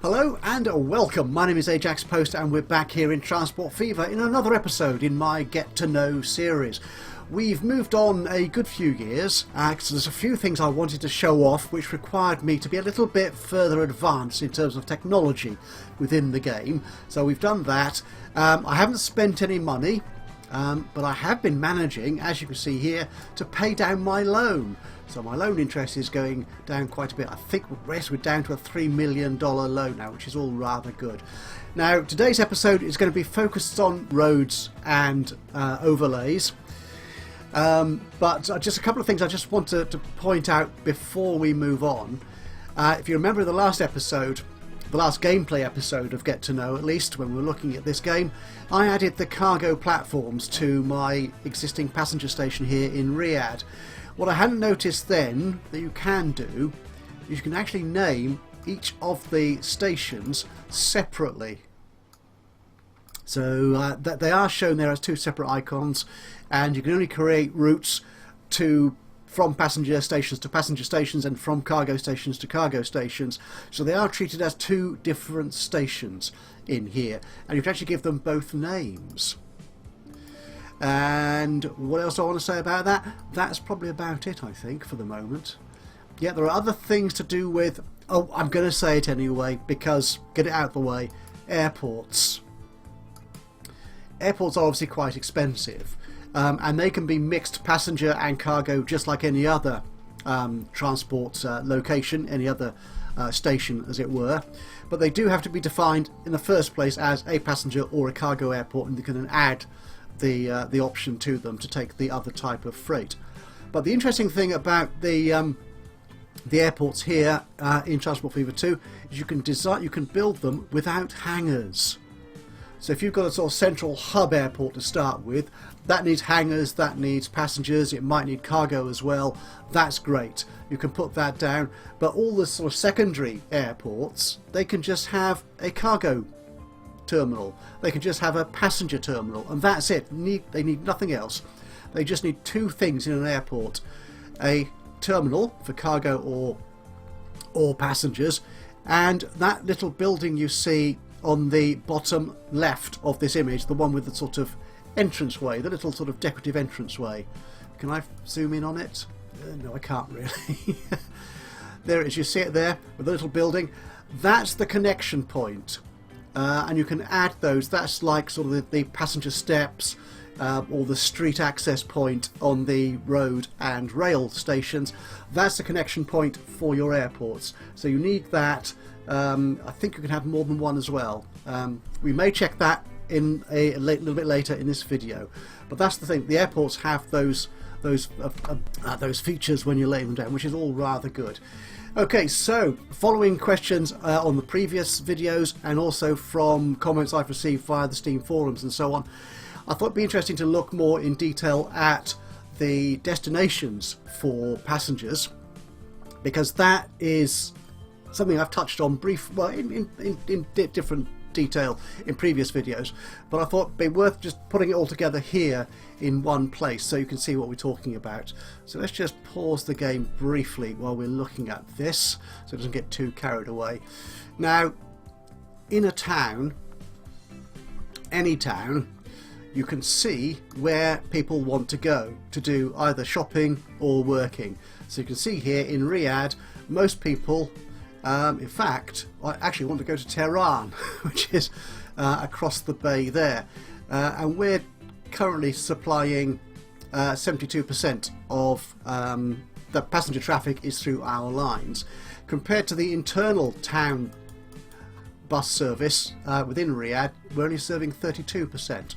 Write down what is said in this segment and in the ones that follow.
Hello and welcome. My name is Ajaxpost and we're back here in Transport Fever in another episode in my Get to Know series. We've moved on a good few years, so there's a few things I wanted to show off which required me to be a little bit further advanced in terms of technology within the game. So we've done that. I haven't spent any money, but I have been managing, as you can see here, to pay down my loan. So my loan interest is going down quite a bit. I think we're down to a $3 million loan now, which is all rather good. Now, today's episode is going to be focused on roads and overlays. But just a couple of things I just want to point out before we move on. If you remember the last episode, the last gameplay episode of Get to Know, at least, when we were looking at this game, I added the cargo platforms to my existing passenger station here in Riyadh. What I hadn't noticed then that you can do is you can actually name each of the stations separately. So that they are shown there as two separate icons, and you can only create routes from passenger stations to passenger stations and from cargo stations to cargo stations. So they are treated as two different stations in here, and you can actually give them both names. And what else do I want to say about that? That's probably about it, I think, for the moment. Yeah, there are other things to do with... Oh, I'm going to say it anyway, because, get it out of the way, airports. Airports are obviously quite expensive, and they can be mixed passenger and cargo just like any other transport location, any other station, as it were. But they do have to be defined in the first place as a passenger or a cargo airport, and you can then add the option to them to take the other type of freight. But the interesting thing about the airports here in Transport Fever 2 is you can build them without hangars. So if you've got a sort of central hub airport to start with, that needs hangars, that needs passengers, it might need cargo as well. That's great. You can put that down. But all the sort of secondary airports, they can just have a cargo terminal. They can just have a passenger terminal, and that's it. They need nothing else. They just need two things in an airport: a terminal for cargo or passengers, and that little building you see on the bottom left of this image, the one with the sort of entranceway, the little sort of decorative entranceway. Can I zoom in on it? No, I can't really. There it is. You see it there with the little building. That's the connection point. And you can add those. That's like sort of the passenger steps or the street access point on the road and rail stations. That's the connection point for your airports. So you need that. I think you can have more than one as well. We may check that in a little bit later in this video. But that's the thing. The airports have those features when you lay them down, which is all rather good. Okay, so following questions on the previous videos and also from comments I've received via the Steam forums and so on, I thought it'd be interesting to look more in detail at the destinations for passengers, because that is something I've touched on in different detail in previous videos, but I thought it'd be worth just putting it all together here in one place so you can see what we're talking about. So let's just pause the game briefly while we're looking at this so it doesn't get too carried away. Now, in a town, any town, you can see where people want to go to do either shopping or working. So you can see here in Riyadh, most people in fact, I actually want to go to Tehran, which is across the bay there, and we're currently supplying 72% of the passenger traffic is through our lines. Compared to the internal town bus service within Riyadh, we're only serving 32%.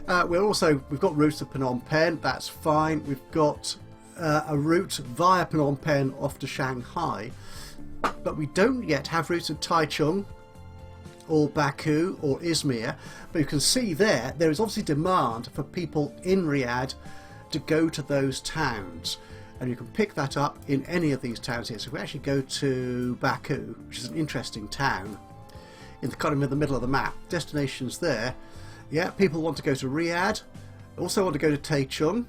We've got routes to Phnom Penh, that's fine. We've got a route via Phnom Penh off to Shanghai. But we don't yet have routes to Taichung or Baku or Izmir. But you can see there is obviously demand for people in Riyadh to go to those towns. And you can pick that up in any of these towns here. So if we actually go to Baku, which is an interesting town, in the middle of the map, destinations there. Yeah, people want to go to Riyadh. Also want to go to Taichung,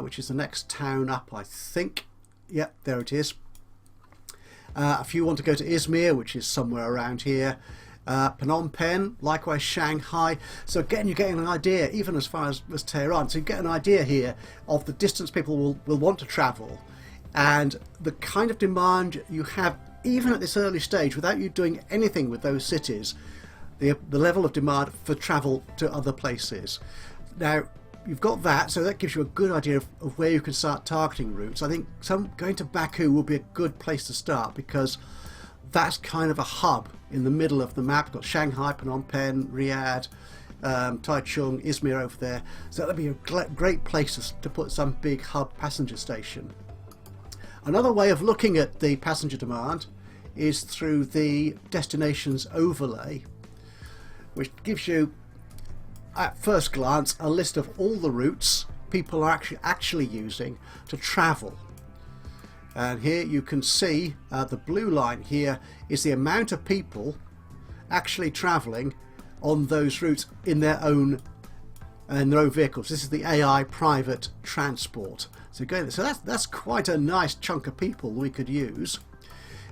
which is the next town up, I think. Yep, there it is. If you want to go to Izmir, which is somewhere around here, Phnom Penh, likewise Shanghai. So again, you're getting an idea, even as far as Tehran. So you get an idea here of the distance people will want to travel, and the kind of demand you have, even at this early stage, without you doing anything with those cities, the level of demand for travel to other places. Now, you've got that, so that gives you a good idea of where you can start targeting routes. I think going to Baku will be a good place to start, because that's kind of a hub in the middle of the map. You've got Shanghai, Phnom Penh, Riyadh, Taichung, Izmir over there. So that'll be a great place to put some big hub passenger station. Another way of looking at the passenger demand is through the destinations overlay, which gives you, at first glance, a list of all the routes people are actually using to travel. And here you can see the blue line here is the amount of people actually travelling on those routes in their own vehicles. This is the AI private transport. So that's quite a nice chunk of people we could use.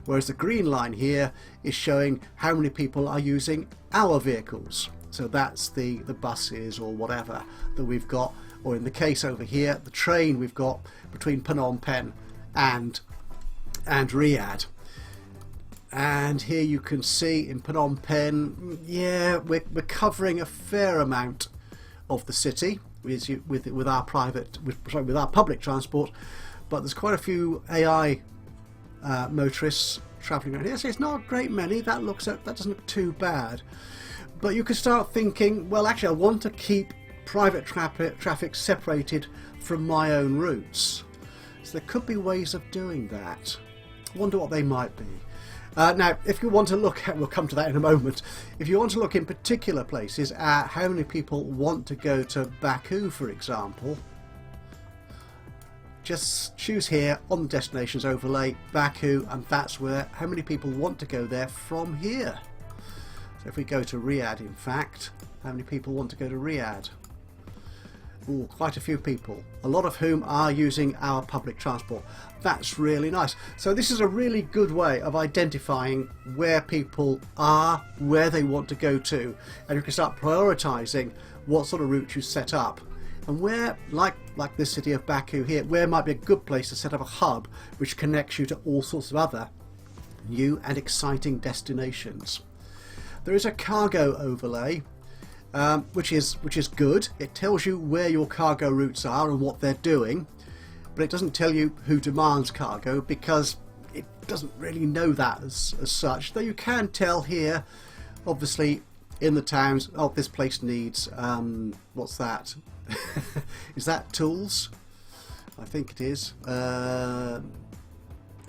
Whereas the green line here is showing how many people are using our vehicles. So that's the buses or whatever that we've got, or in the case over here, the train we've got between Phnom Penh and Riyadh. And here you can see in Phnom Penh, yeah, we're covering a fair amount of the city with our public transport, but there's quite a few AI motorists travelling around here. So it's not a great many. That doesn't look too bad. But you could start thinking, well, actually, I want to keep private traffic separated from my own routes. So there could be ways of doing that. I wonder what they might be. Now, if you want to look at, we'll come to that in a moment, if you want to look in particular places at how many people want to go to Baku, for example, just choose here on the destinations overlay, Baku, and that's where, how many people want to go there from here. So if we go to Riyadh, in fact, how many people want to go to Riyadh? Ooh, quite a few people, a lot of whom are using our public transport. That's really nice. So this is a really good way of identifying where people are, where they want to go to, and you can start prioritising what sort of route you set up, and where, like this city of Baku here, where might be a good place to set up a hub which connects you to all sorts of other new and exciting destinations. There is a cargo overlay, which is good. It tells you where your cargo routes are and what they're doing, but it doesn't tell you who demands cargo, because it doesn't really know that as such. Though you can tell here, obviously, in the towns, oh, this place needs, what's that? Is that tools? I think it is.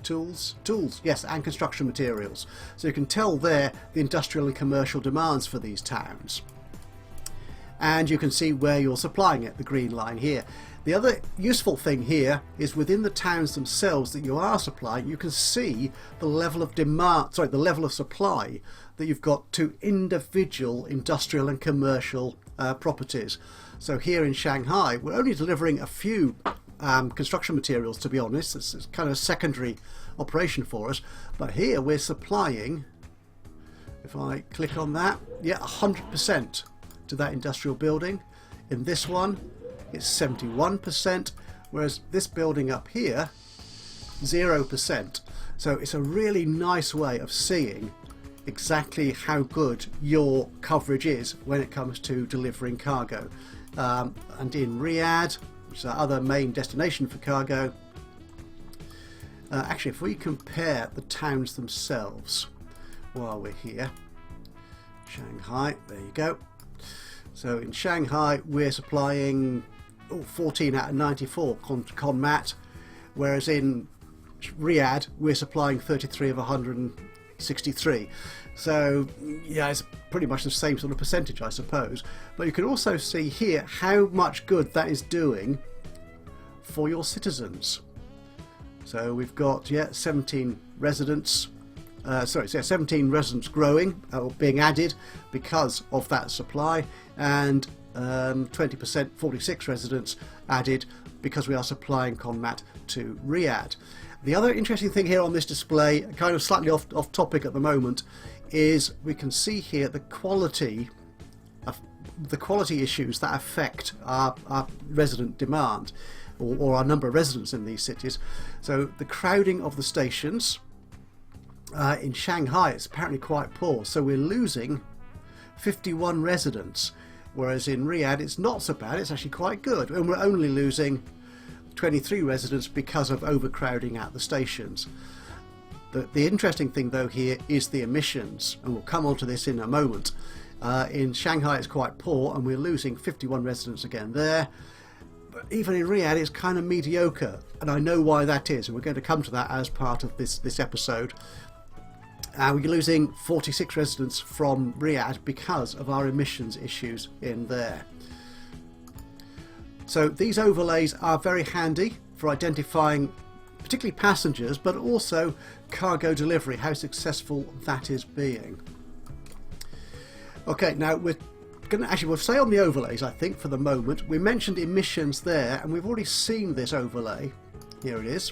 Tools, yes, and construction materials. So you can tell there the industrial and commercial demands for these towns. And you can see where you're supplying it, the green line here. The other useful thing here is within the towns themselves that you are supplying, you can see the level of demand, the level of supply that you've got to individual industrial and commercial properties. So here in Shanghai, we're only delivering a few construction materials, to be honest. It's kind of a secondary operation for us. But here we're supplying, if I click on that, yeah, 100% to that industrial building. In this one, it's 71%, whereas this building up here, 0%. So it's a really nice way of seeing exactly how good your coverage is when it comes to delivering cargo. And in Riyadh, which is our other main destination for cargo, actually, if we compare the towns themselves while we're here, Shanghai, there you go. So in Shanghai, we're supplying 14 out of 94 Conmat, whereas in Riyadh, we're supplying 33 of 163. So yeah, it's pretty much the same sort of percentage, I suppose. But you can also see here how much good that is doing for your citizens. So we've got 17 residents. 17 residents growing or being added because of that supply, and 20%, 46 residents added because we are supplying Conmat to Riyadh. The other interesting thing here on this display, kind of slightly off topic at the moment, is we can see here the quality issues that affect our resident demand, or our number of residents in these cities. So the crowding of the stations in Shanghai is apparently quite poor, so we're losing 51 residents, whereas in Riyadh it's not so bad, it's actually quite good, and we're only losing 23 residents because of overcrowding at the stations. The interesting thing though here is the emissions, and we'll come on to this in a moment. In Shanghai it's quite poor and we're losing 51 residents again there, but even in Riyadh it's kind of mediocre, and I know why that is, and we're going to come to that as part of this episode. We're losing 46 residents from Riyadh because of our emissions issues in there. So these overlays are very handy for identifying particularly passengers, but also cargo delivery, how successful that is being. Okay, now we'll stay on the overlays, I think, for the moment. We mentioned emissions there, and we've already seen this overlay. Here it is.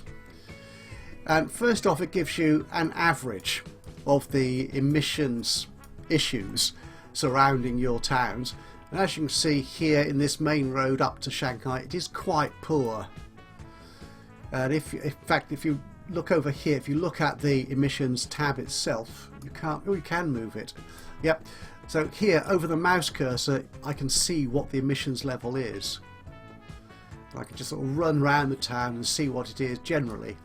And first off, it gives you an average of the emissions issues surrounding your towns. And as you can see here in this main road up to Shanghai, it is quite poor. And in fact, if you look over here, if you look at the emissions tab itself, you can move it. Yep. So here, over the mouse cursor, I can see what the emissions level is. I can just sort of run around the town and see what it is generally.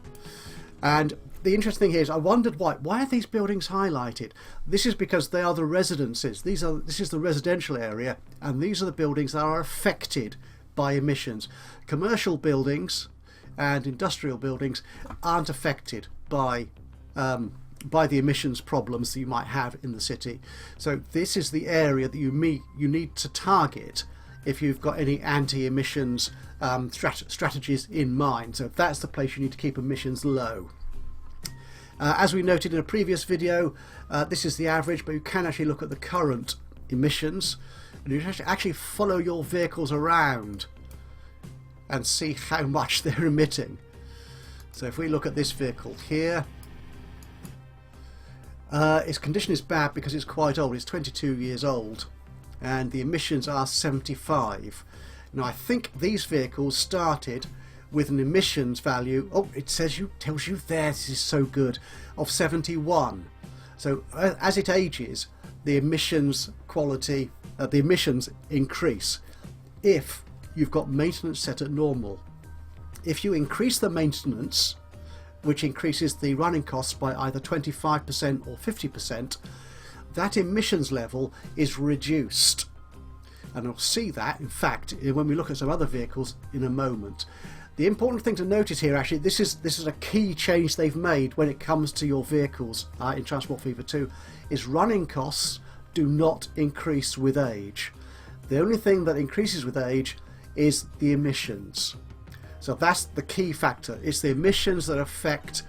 And the interesting thing here is, I wondered why are these buildings highlighted? This is because they are the residences. This is the residential area, and these are the buildings that are affected by emissions. Commercial buildings and industrial buildings aren't affected by the emissions problems that you might have in the city. So this is the area that you need to target if you've got any anti-emissions strategies in mind. So that's the place you need to keep emissions low. As we noted in a previous video, this is the average, but you can actually look at the current emissions, and you can actually follow your vehicles around and see how much they're emitting. So if we look at this vehicle here, its condition is bad because it's quite old. It's 22 years old, and the emissions are 75. Now I think these vehicles started with an emissions value, tells you there, this is so good, of 71. So as it ages, the emissions quality, the emissions increase if you've got maintenance set at normal. If you increase the maintenance, which increases the running costs by either 25% or 50%, that emissions level is reduced. And we'll see that, in fact, when we look at some other vehicles in a moment. The important thing to notice here, actually, this is a key change they've made when it comes to your vehicles in Transport Fever 2, is running costs do not increase with age. The only thing that increases with age is the emissions. So that's the key factor. It's the emissions that affect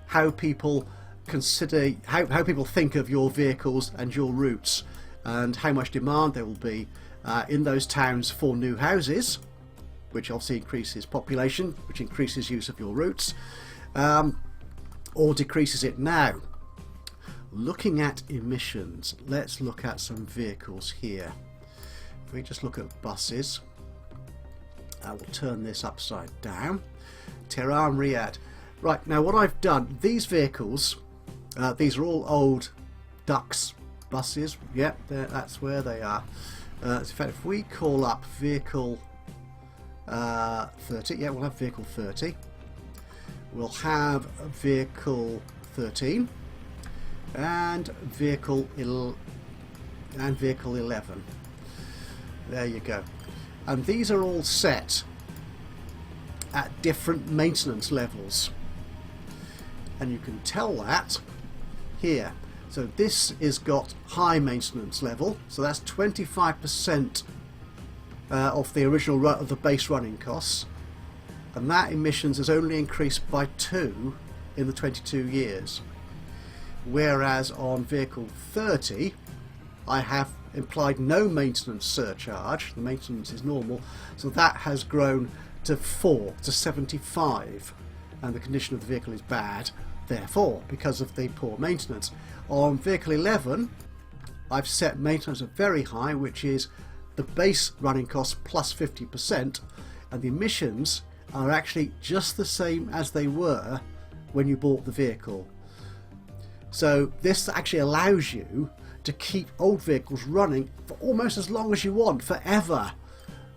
how people consider, how people think of your vehicles and your routes, and how much demand there will be in those towns for new houses, which obviously increases population, which increases use of your routes, or decreases it. Now, looking at emissions, let's look at some vehicles here. If we just look at buses, I will turn this upside down. Tehran, Riyadh. Right, now what I've done, these vehicles, these are all old Dux buses. Yep, that's where they are. In fact, if we call up vehicle 30, yeah, we'll have vehicle 30. We'll have vehicle 13 and vehicle 11. There you go. And these are all set at different maintenance levels, and you can tell that here. So this is got high maintenance level, so that's 25% of the original of the base running costs, and that emissions has only increased by 2 in the 22 years. Whereas on vehicle 30 I have implied no maintenance surcharge, the maintenance is normal, so that has grown to 4 to 75 and the condition of the vehicle is bad, therefore, because of the poor maintenance. On vehicle 11, I've set maintenance at very high, which is the base running cost plus 50%, and the emissions are actually just the same as they were when you bought the vehicle. So this actually allows you to keep old vehicles running for almost as long as you want, forever,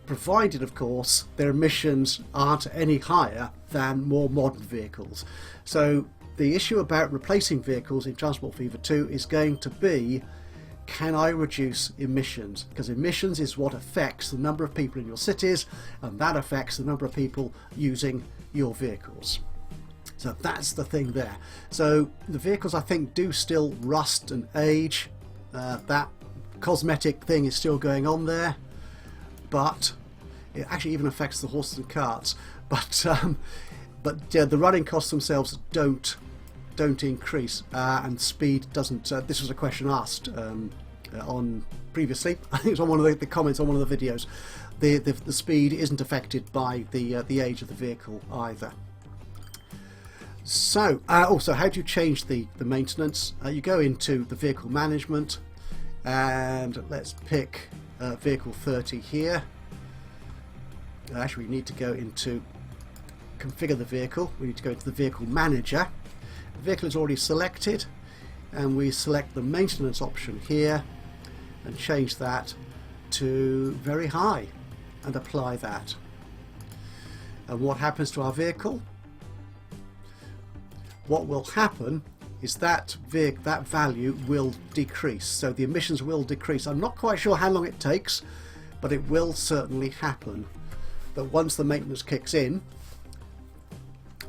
provided of course their emissions aren't any higher than more modern vehicles. So the issue about replacing vehicles in Transport Fever 2 is going to be, can I reduce emissions? Because emissions is what affects the number of people in your cities, and that affects the number of people using your vehicles. So that's the thing there. So the vehicles, I think, do still rust and age. That cosmetic thing is still going on there, but it actually even affects the horses and carts. But the running costs themselves don't increase, and speed doesn't. This was a question asked on previously. I think it was on one of the comments on one of the videos. The speed isn't affected by the age of the vehicle either. So also, how do you change the maintenance? You go into the vehicle management, and let's pick vehicle 30 here. Actually, we need to go into configure the vehicle. We need to go into the vehicle manager. The vehicle is already selected, and we select the maintenance option here and change that to very high and apply that. And what happens to our vehicle? What will happen is that value will decrease, so the emissions will decrease. I'm not quite sure how long it takes, but it will certainly happen. But once the maintenance kicks in,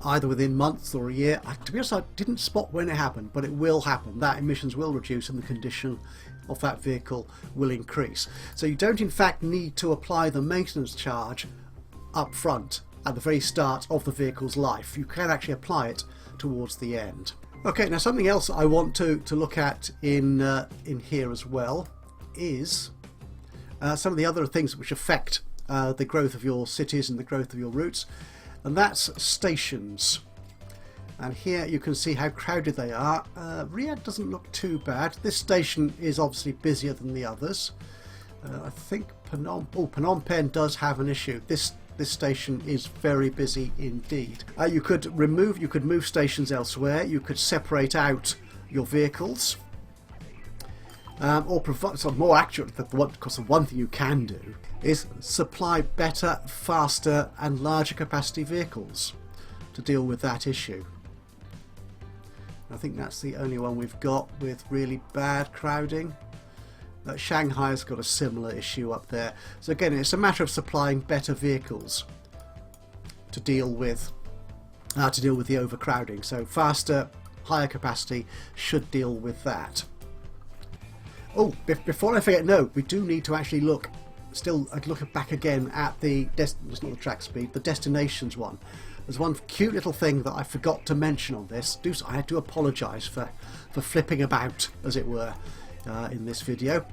either within months or a year, to be honest, I didn't spot when it happened, but it will happen. That emissions will reduce and the condition of that vehicle will increase. So you don't in fact need to apply the maintenance charge up front at the very start of the vehicle's life. You can actually apply it towards the end. Okay, now something else I want to look at in here as well is some of the other things which affect the growth of your cities and the growth of your routes, and that's stations. And here you can see how crowded they are. Riyadh doesn't look too bad. This station is obviously busier than the others. I think Phnom Penh does have an issue. This station is very busy indeed. You could move stations elsewhere. You could separate out your vehicles, or provide some more accurate. Because the one thing you can do is supply better, faster, and larger capacity vehicles to deal with that issue. I think that's the only one we've got with really bad crowding. Shanghai has got a similar issue up there. So again, it's a matter of supplying better vehicles to deal with the overcrowding. So faster, higher capacity should deal with that. Oh, before I forget, no, we do need to actually look back again at it's not the track speed, the destinations one. There's one cute little thing that I forgot to mention on this. I had to apologise for flipping about, as it were, in this video.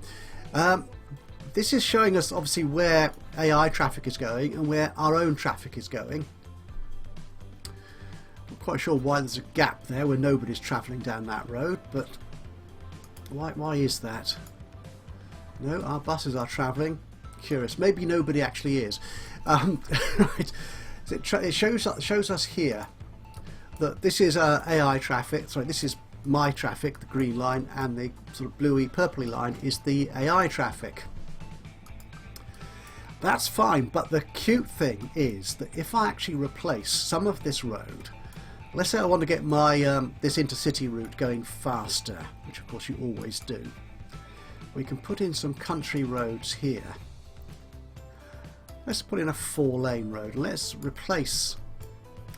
This is showing us obviously where AI traffic is going and where our own traffic is going. Not quite sure why there's a gap there where nobody's travelling down that road, but why is that? No, our buses are travelling. Curious. Maybe nobody actually is. Right. It shows us here that this is AI traffic. Sorry, this is my traffic, the green line, and the sort of bluey purpley line is the AI traffic. That's fine, but the cute thing is that if I actually replace some of this road, let's say I want to get my this intercity route going faster, which of course you always do, we can put in some country roads here. Let's put in a 4-lane road. Let's replace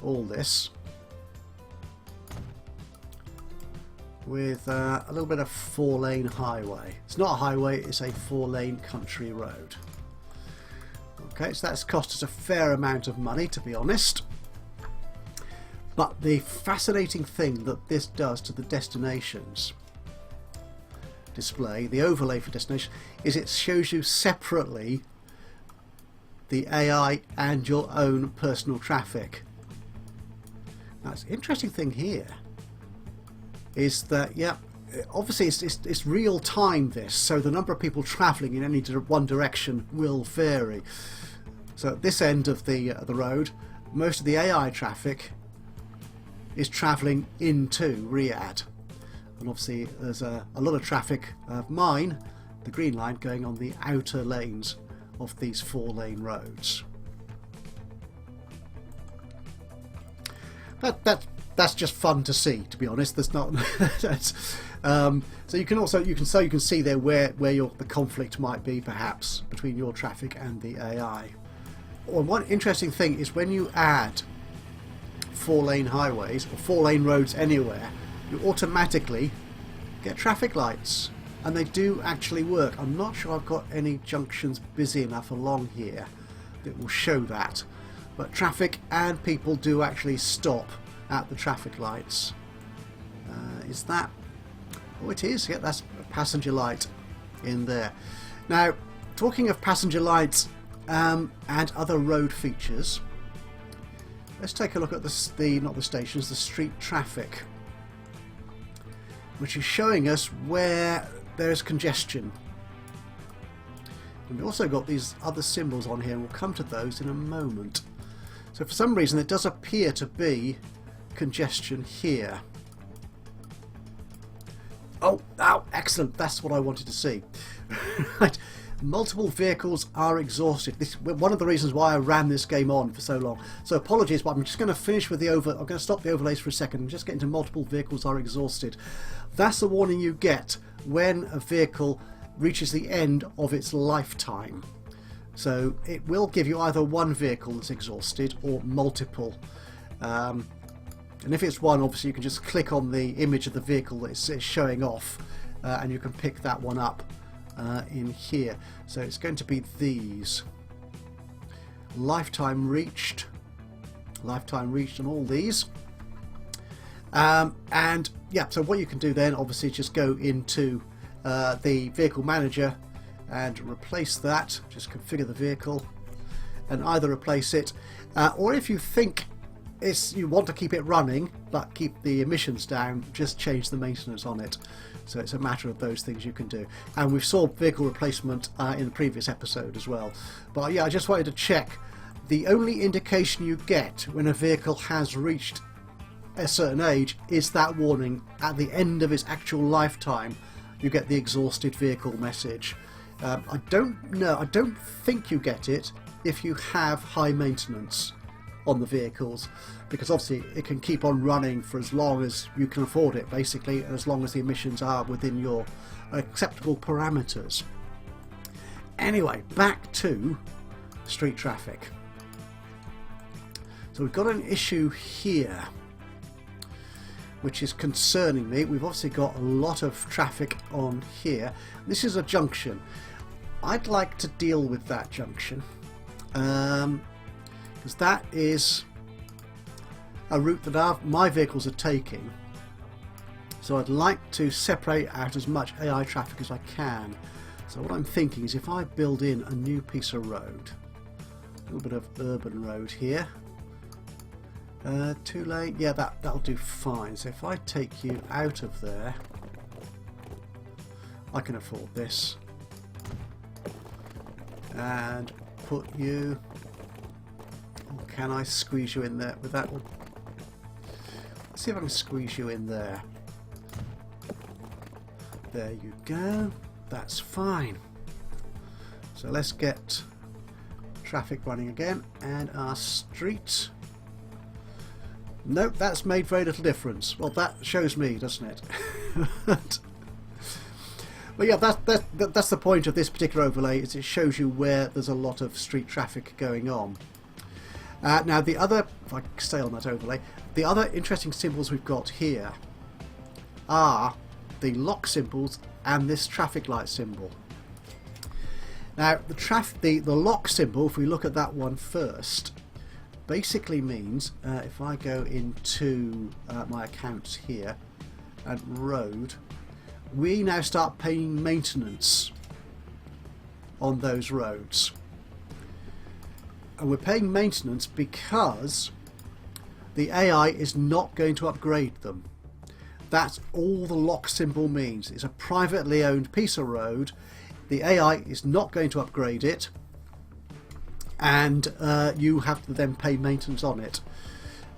all this with a little bit of 4-lane highway. It's not a highway, it's a 4-lane country road. Okay, so that's cost us a fair amount of money, to be honest. But the fascinating thing that this does to the destinations display, the overlay for destination, is it shows you separately the AI and your own personal traffic. Now, the interesting thing here is that, yeah, obviously it's real time this, so the number of people travelling in any one direction will vary. So at this end of the road, most of the AI traffic is travelling into Riyadh, and obviously there's a lot of traffic of mine, the green line, going on the outer lanes of these 4-lane roads. That's just fun to see, to be honest. There's not that's, so you can see there where the conflict might be, perhaps, between your traffic and the AI. Well, one interesting thing is when you add 4-lane highways or 4-lane roads anywhere, you automatically get traffic lights, and they do actually work. I'm not sure I've got any junctions busy enough along here that will show that, but traffic and people do actually stop at the traffic lights. Is that... oh, it is. Yeah, that's a passenger light in there. Now, talking of passenger lights and other road features, let's take a look at not the stations, the street traffic, which is showing us where there's congestion. And we've also got these other symbols on here, and we'll come to those in a moment. So for some reason it does appear to be congestion here. Oh, excellent, that's what I wanted to see. Right. Multiple vehicles are exhausted. This is one of the reasons why I ran this game on for so long. So apologies, but I'm just going to finish with I'm going to stop the overlays for a second and just get into multiple vehicles are exhausted. That's the warning you get when a vehicle reaches the end of its lifetime. So it will give you either one vehicle that's exhausted or multiple. And if it's one, obviously you can just click on the image of the vehicle that it's showing off, and you can pick that one up in here. So it's going to be these. Lifetime reached on all these. And yeah, so what you can do then obviously is just go into the vehicle manager and replace that. Just configure the vehicle and either replace it, or if you think you want to keep it running but keep the emissions down, just change the maintenance on it. So it's a matter of those things you can do. And we've saw vehicle replacement in the previous episode as well. But yeah, I just wanted to check. The only indication you get when a vehicle has reached a certain age is that warning. At the end of its actual lifetime, you get the exhausted vehicle message. I don't think you get it if you have high maintenance on the vehicles, because obviously it can keep on running for as long as you can afford it, basically, as long as the emissions are within your acceptable parameters. Anyway, back to street traffic. So we've got an issue here which is concerning me. We've obviously got a lot of traffic on here. This is a junction. I'd like to deal with that junction, because that is a route that my vehicles are taking. So I'd like to separate out as much AI traffic as I can. So what I'm thinking is if I build in a new piece of road, a little bit of urban road here, 2-lane, yeah, that'll do fine. So if I take you out of there, I can afford this, and put you, or can I squeeze you in there with that one? Let's see if I can squeeze you in there. There you go, that's fine. So let's get traffic running again, and our street. Nope, that's made very little difference. Well, that shows me, doesn't it? But yeah, that's the point of this particular overlay, is it shows you where there's a lot of street traffic going on. Now the other, if I stay on that overlay, the other interesting symbols we've got here are the lock symbols and this traffic light symbol. Now the lock symbol, if we look at that one first, basically means if I go into my accounts here and road, we now start paying maintenance on those roads. And we're paying maintenance because the AI is not going to upgrade them. That's all the lock symbol means. It's a privately owned piece of road. The AI is not going to upgrade it, and you have to then pay maintenance on it,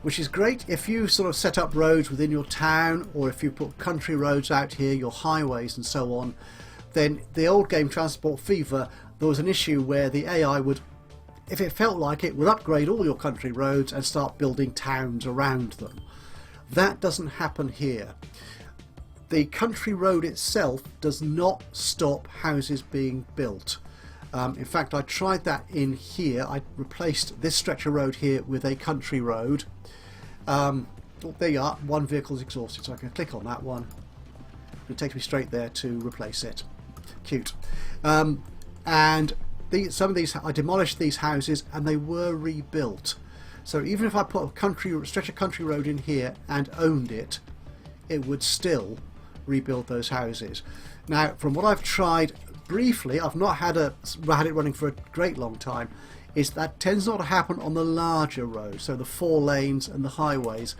which is great if you sort of set up roads within your town, or if you put country roads out here, your highways and so on. Then the old game Transport Fever, there was an issue where the AI would, if it felt like it, would upgrade all your country roads and start building towns around them. That doesn't happen here. The country road itself does not stop houses being built. In fact, I tried that in here. I replaced this stretch of road here with a country road. Oh, there you are, one vehicle's exhausted, so I can click on that one. It takes me straight there to replace it. Cute. And some of these, I demolished these houses and they were rebuilt. So even if I put a stretch of country road in here and owned it, it would still rebuild those houses. Now, from what I've tried briefly, I've not had it running for a great long time, is that tends not to happen on the larger roads, so the 4 lanes and the highways.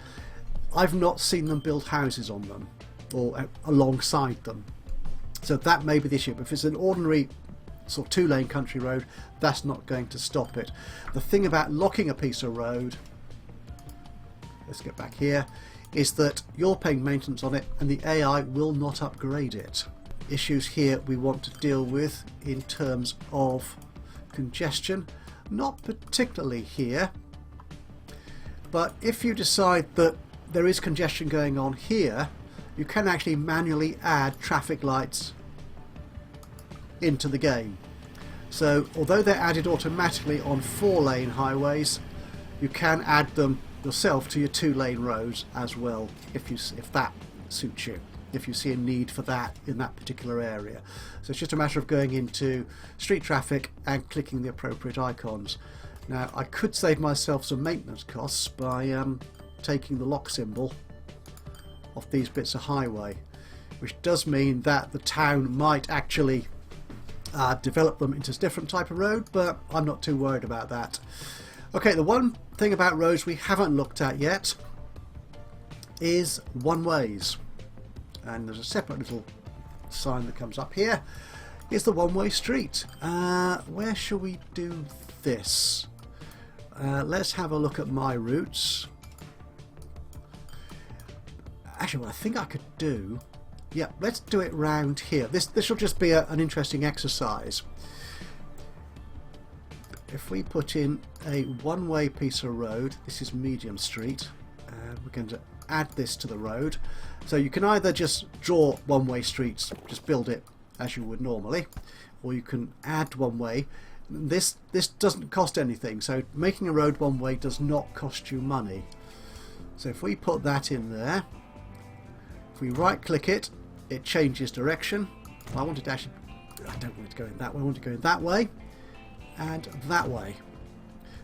I've not seen them build houses on them or alongside them. So that may be the issue. But if it's an ordinary sort of 2-lane country road, that's not going to stop it. The thing about locking a piece of road, let's get back here, is that you're paying maintenance on it and the AI will not upgrade it. Issues here we want to deal with in terms of congestion, not particularly here, but if you decide that there is congestion going on here, you can actually manually add traffic lights into the game. So although they're added automatically on 4-lane highways, you can add them yourself to your 2-lane roads as well, if that suits you, if you see a need for that in that particular area. So it's just a matter of going into street traffic and clicking the appropriate icons. Now I could save myself some maintenance costs by taking the lock symbol off these bits of highway, which does mean that the town might actually develop them into a different type of road, but I'm not too worried about that. Okay, the one thing about roads we haven't looked at yet is one-ways, and there's a separate little sign that comes up here. Is the one-way street. Where shall we do this? Let's have a look at my routes. Actually, what I think I could do, yeah, let's do it round here. This will just be an interesting exercise. If we put in a one-way piece of road, this is Medium Street, and we're going to add this to the road. So you can either just draw one-way streets, just build it as you would normally, or you can add one-way. This doesn't cost anything, so making a road one-way does not cost you money. So if we put that in there, if we right-click it, it changes direction. I want it to actually, I don't want it to go in that way, I want it to go in that way and that way.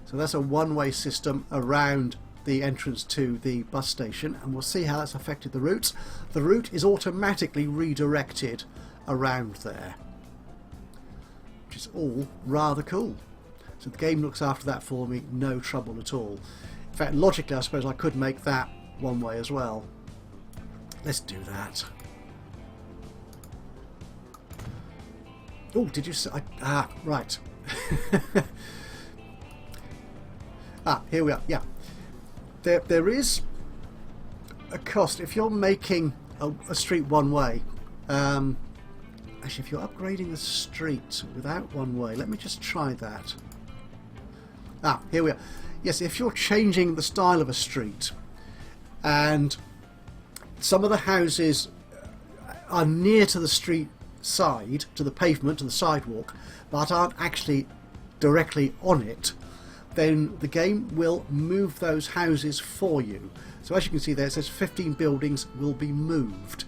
So that's a one-way system around the entrance to the bus station, and we'll see how that's affected the routes. The route is automatically redirected around there, which is all rather cool. So the game looks after that for me, no trouble at all. In fact, logically I suppose I could make that one way as well. Let's do that. Oh, did you say? Right. Here we are. Yeah. There is a cost if you're making a street one way. Actually, if you're upgrading the street without one way, let me just try that. Here we are. Yes, if you're changing the style of a street and some of the houses are near to the street side, to the pavement, to the sidewalk, but aren't actually directly on it, then the game will move those houses for you. So as you can see there, it says 15 buildings will be moved,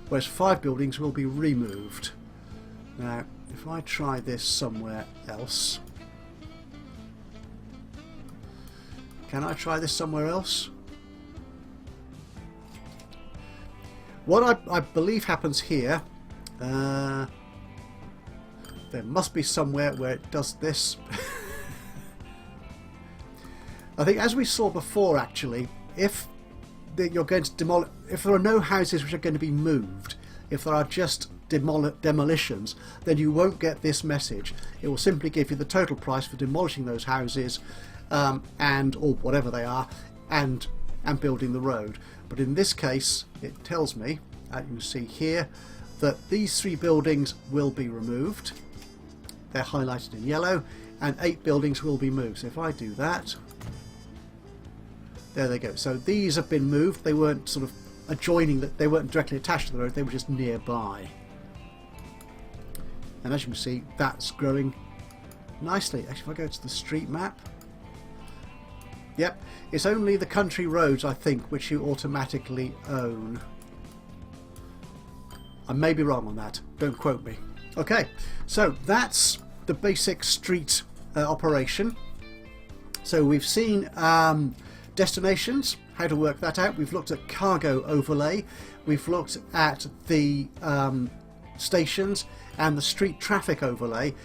whereas 5 buildings will be removed. Now, if I try this somewhere else, can I try this somewhere else? What I believe happens here, there must be somewhere where it does this. I think, as we saw before, actually, if you're going to demolish, if there are no houses which are going to be moved, if there are just demolitions, then you won't get this message. It will simply give you the total price for demolishing those houses, and or whatever they are, and building the road. But in this case, it tells me, as you can see here, that these 3 buildings will be removed. They're highlighted in yellow, and 8 buildings will be moved. So if I do that, there they go. So these have been moved. They weren't sort of adjoining, that they weren't directly attached to the road, they were just nearby. And as you can see, that's growing nicely. Actually, if I go to the street map, yep, it's only the country roads, I think, which you automatically own. I may be wrong on that, don't quote me. Okay, so that's the basic street operation. So we've seen destinations, how to work that out. We've looked at cargo overlay. We've looked at the stations and the street traffic overlay.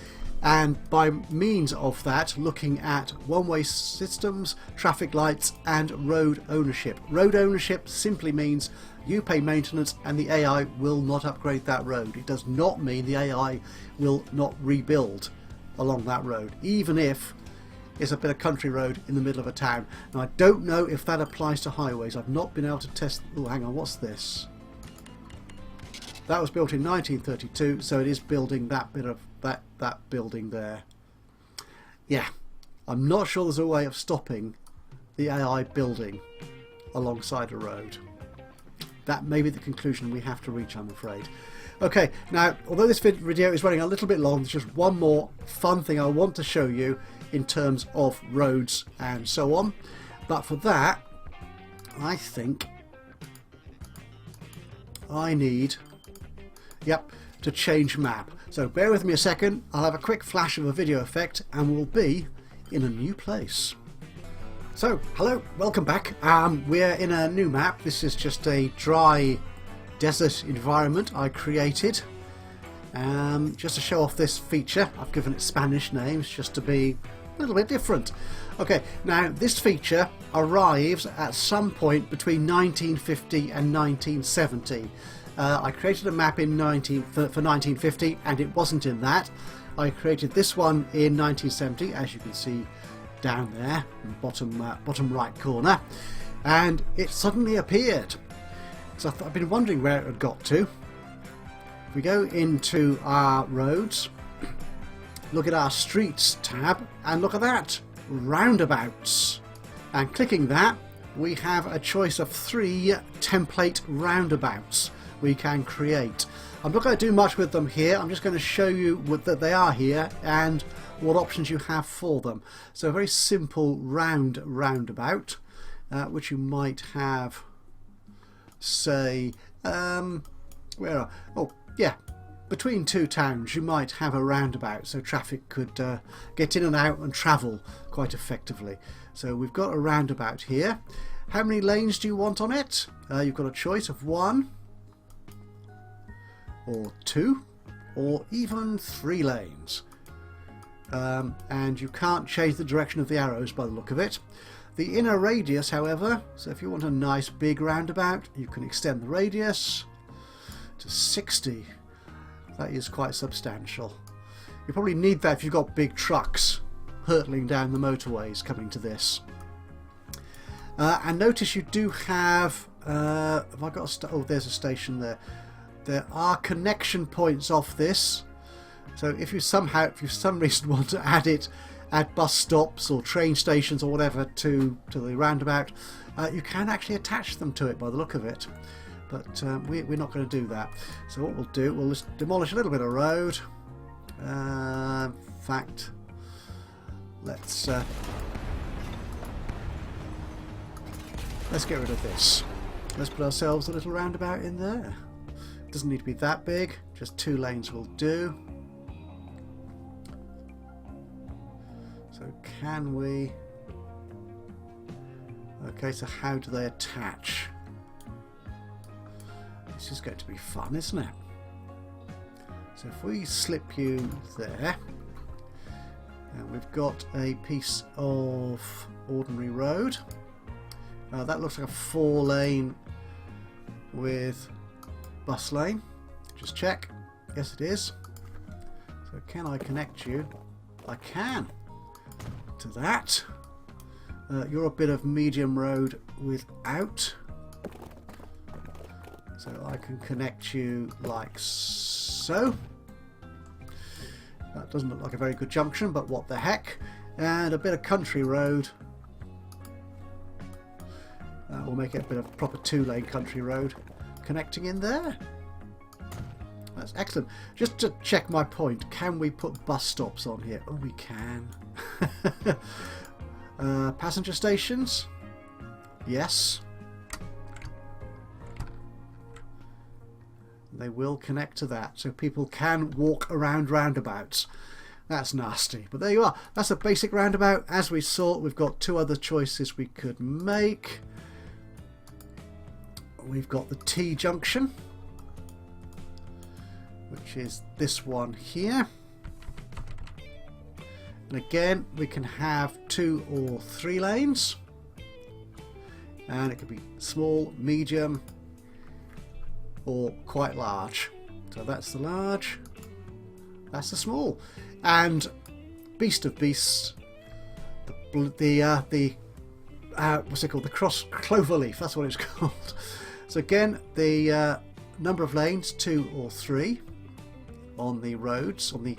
And by means of that, looking at one-way systems, traffic lights, and road ownership. Road ownership simply means you pay maintenance and the AI will not upgrade that road. It does not mean the AI will not rebuild along that road, even if it's a bit of country road in the middle of a town. Now, I don't know if that applies to highways. I've not been able to test. Oh, hang on, what's this? That was built in 1932, so it is building that bit of that building there. Yeah, I'm not sure there's a way of stopping the AI building alongside a road. That may be the conclusion we have to reach, I'm afraid. Okay, now, although this video is running a little bit long, there's just one more fun thing I want to show you in terms of roads and so on. But for that, I think I need, yep, to change map. So bear with me a second, I'll have a quick flash of a video effect and we'll be in a new place. So, hello, welcome back. We're in a new map. This is just a dry desert environment I created just to show off this feature. I've given it Spanish names just to be a little bit different. Okay, now this feature arrives at some point between 1950 and 1970. I created a map for 1950 and it wasn't in that. I created this one in 1970, as you can see down there in the bottom right corner, and it suddenly appeared. So I've been wondering where it had got to. If we go into our roads, look at our streets tab, and look at that, roundabouts. And clicking that, we have a choice of 3 template roundabouts we can create. I'm not going to do much with them here. I'm just going to show you that they are here and what options you have for them. So a very simple roundabout, which you might have, say, between 2 towns you might have a roundabout, so traffic could get in and out and travel quite effectively. So we've got a roundabout here. How many lanes do you want on it? You've got a choice of 1 or 2 or even 3 lanes. And you can't change the direction of the arrows by the look of it. The inner radius, however, so if you want a nice big roundabout, you can extend the radius to 60. That is quite substantial. You probably need that if you've got big trucks hurtling down the motorways coming to this. And notice you do have, have I got a there's a station there. There are connection points off this. So if you for some reason want to add bus stops or train stations or whatever to the roundabout, you can actually attach them to it by the look of it. But we're not going to do that. So what we'll do, we'll just demolish a little bit of road. In fact, let's get rid of this. Let's put ourselves a little roundabout in there. It doesn't need to be that big, just 2 lanes will do. So can we... Okay, so how do they attach? This is going to be fun, isn't it? So if we slip you there, and we've got a piece of ordinary road. That looks like a 4-lane with bus lane. Just check. Yes, it is. So can I connect you? I can. To that. You're a bit of medium road without. So I can connect you like so. That doesn't look like a very good junction, but what the heck. And a bit of country road. We'll make it a bit of proper 2-lane country road connecting in there. That's excellent. Just to check my point, can we put bus stops on here? Oh, we can. Passenger stations? Yes. They will connect to that, so people can walk around roundabouts. That's nasty, but there you are. That's a basic roundabout. As we saw, we've got 2 other choices we could make. We've got the T junction, which is this one here. And again, we can have 2 or 3 lanes. And it could be small, medium, or quite large. So that's the large, that's the small. And beast of beasts, the what's it called? The cross cloverleaf, that's what it's called. So again, the number of lanes, 2 or 3 on the roads, on the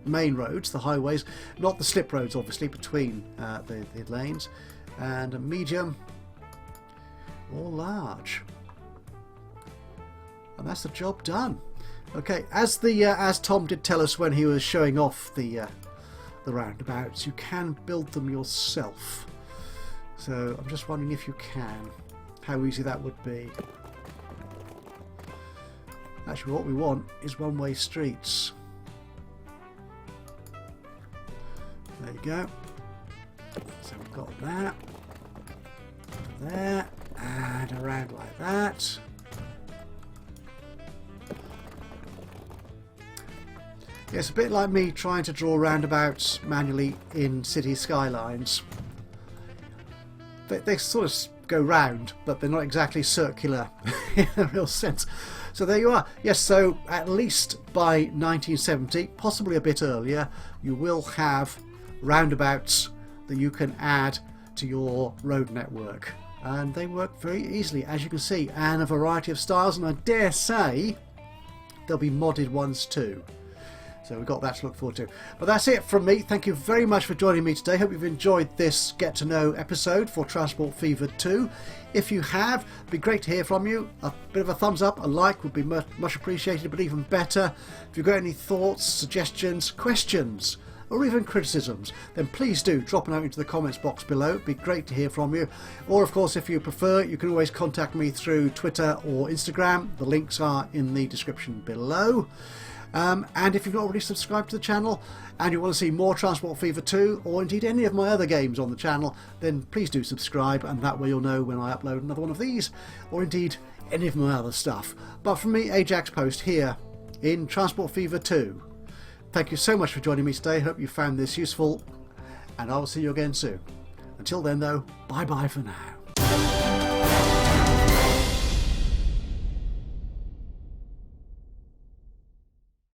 main roads, the highways, not the slip roads obviously between the lanes, and a medium or large. And that's the job done. Okay, as Tom did tell us when he was showing off the roundabouts, you can build them yourself. So I'm just wondering if you can, how easy that would be. Actually, what we want is one-way streets. There you go. So we've got that there and around like that. Yeah, it's a bit like me trying to draw roundabouts manually in city skylines. They sort of go round, but they're not exactly circular in a real sense. So there you are. Yes, so at least by 1970, possibly a bit earlier, you will have roundabouts that you can add to your road network. And they work very easily, as you can see, and a variety of styles, and I dare say there'll be modded ones too. So we've got that to look forward to. But that's it from me. Thank you very much for joining me today. Hope you've enjoyed this Get to Know episode for Transport Fever 2. If you have, it'd be great to hear from you. A bit of a thumbs up, a like would be much appreciated, but even better, if you've got any thoughts, suggestions, questions, or even criticisms, then please do drop them out into the comments box below. It'd be great to hear from you. Or of course, if you prefer, you can always contact me through Twitter or Instagram. The links are in the description below. And if you've not already subscribed to the channel and you want to see more Transport Fever 2 or indeed any of my other games on the channel, then please do subscribe, and that way you'll know when I upload another one of these or indeed any of my other stuff. But from me, Ajaxpost, here in Transport Fever 2, thank you so much for joining me today. Hope you found this useful, and I will see you again soon. Until then though, bye bye for now.